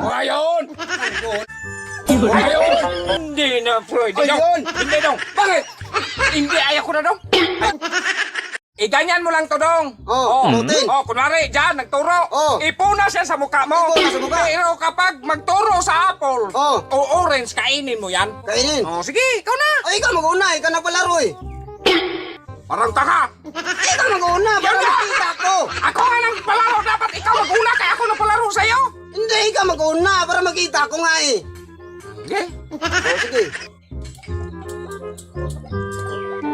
Ayun! Ayun! Hindi na pwede dong. Ayun! Hindi dong. Bakit? Hindi, ayaw ko na dong. Ganyan mo lang to dong. putin. Kunwari, dyan, nagturo. Ipuna siya sa mukha mo. Ipuna sa mukha. Pero kapag magturo sa apple o orange, kainin mo yan. Kainin. Sige, ikaw na. Ay, ikaw mag-una. Ikaw nagpalaro eh. Parang taka. Ikaw mag-una. Yan Para na. makita ko. Ako nga nang palaro. Dapat ikaw mag-una kaya ako nang palaro sa'yo. Hindi, ikaw mag-una. Para makita ko nga eh. Sige. Sige.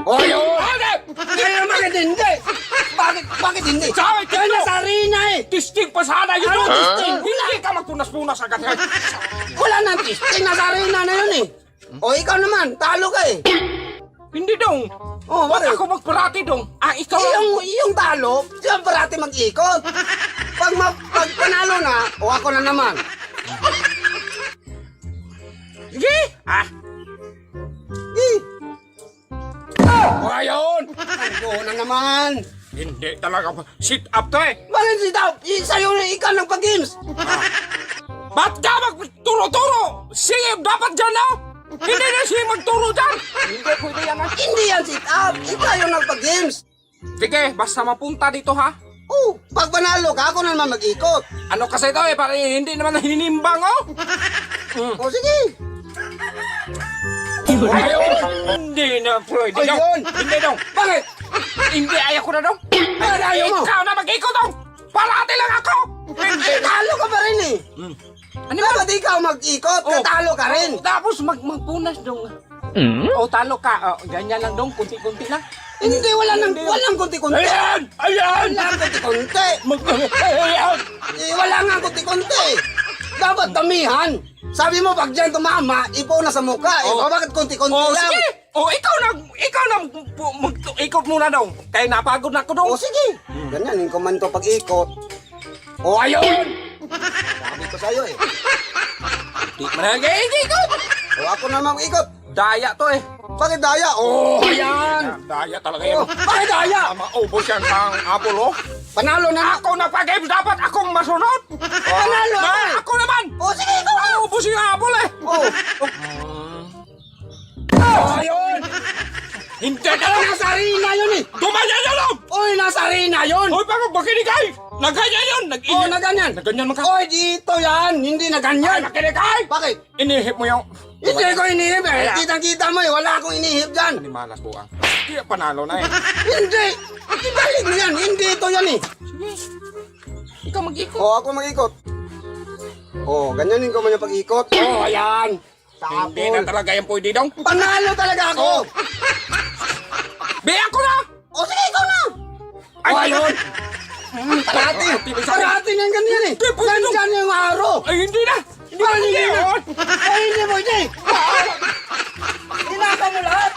Ayun! Kaya bakit hindi? Bakit hindi? Sabi, Kaya nasa arena eh. Tisting pa sana yun. Ano tisting? Hindi ka magpunas-punas agad. Wala nang tisting. Nasa arena na yun eh. O ikaw naman, talo ka eh. Hindi dong. Ba't bakit? ako magparati dong? Ikaw Yung talo, siya parati mag-ikot. Pag panalo na, o ako na naman. Sige. Eh, Ayun. ako na naman. Hindi talaga. Sit up to eh. Bakit si Tao? Sa'yo na ikaw nagpa-games. Ba't ka magturo-turo? Sige, dapat dyan na. Hindi na siya magturo dyan. Hindi, pwede yan ah. Hindi yan si Tao. Ikaw yung nagpa-games. Sige, basta mapunta dito ha. Oh, pag panalo ka, ako na naman mag-ikot. Ano kasi ito eh, parang hindi naman hinimbang oh. O sige. Ayun! Hindi na pwede dong. Ayun! Hindi dong. Bakit? Hindi, ayaw ko na dong. Bakit ayaw mo? Ikaw na mag-ikot dong. Parati lang ako. Hindi Eh, talo ka pa rin eh. Ano ba? Dapat ikaw mag-ikot, katalo ka rin. Tapos magpunas dong. Talo ka. Ganyan lang dong, kunti-kunti lang. Hindi, walang kunti-kunti. Ayan! Ayan! Walang kunti-kunti. Ayan! Wala nga kunti-kunti. Dapat damihan. Sabi mo, pag dyan tumama, ipo na sa mukha. Ikaw bakit kunti-kunti lang? Sige! Ikaw na ikot muna dong. Kaya napagod na ako dong. O sige. Ganyan, yung kuman ko pag-ikot. Ayun! Sabi ko sa'yo eh. Di mo na ikot. O ako na mag-ikot. Daya to eh. Bakit daya? Ayan. Daya talaga yan. Bakit daya? Maubos yan ang apple oh. Panalo na. Ako nagpa-games, dapat akong masunod. Panalo ako eh. Ako naman. O sige, ikaw. Maubos yung apple eh. Ayun. Hindi ka lang. Nasa arena yun eh. Tumaya na lang. Oy, nasa arena yun. Hoy, bakit makinig ay? Nagganyan yun. Na ganyan. Nagganyan man ka. Oy, dito yan. Hindi na Ay, ganyan. makinig ay. Bakit? Inihip mo yung... Hindi ko inihip eh. Kaya. Kitang-kita mo eh. Wala akong inihip dyan. Animalas buang. Hindi, panalo na eh. Hindi. Ibalik mo yan. Hindi ito yan eh. Sige. Ikaw mag-ikot. O, ako mag-ikot. O, ganyanin ko man yung pag-ikot. O, ayan. Hindi na Tapon. talaga yung pwede dong. Panalo talaga ako. Be, ako na! O, sige, ikaw na. Ay, ayun. Parati. Parati nga ganyan eh. Di, pwede dong. Ganyan yung araw. Ay, hindi na! Hindi Ay, na! hindi mo, hindi. Hinaka mo lahat.